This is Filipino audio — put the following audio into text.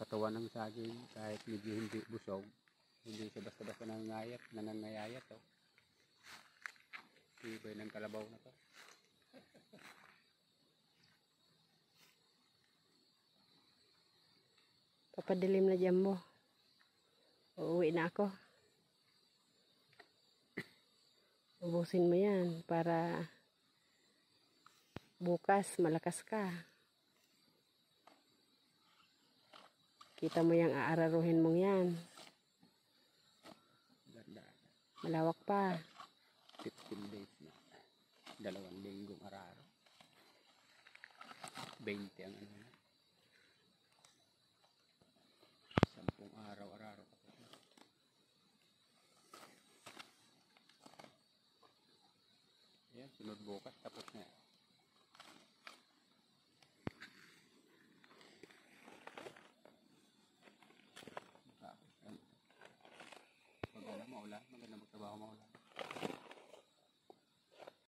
katawan ng saging kahit medyo hindi busog, hindi siya basta-basta nangangayat oh. Tibay ng kalabaw na to. Papadilim na dyan mo. Uuwi na ako. Ubusin mo yan para bukas malakas ka. Kita mo yung aararuhin mong yan. Ganda. Malawak pa. 15 days na. 2 linggong araro. 20 ang ano na. 10 araw-araro. Ayan, sunod bukas tapos na. Maganda maulan, maganda magtrabaho maulan.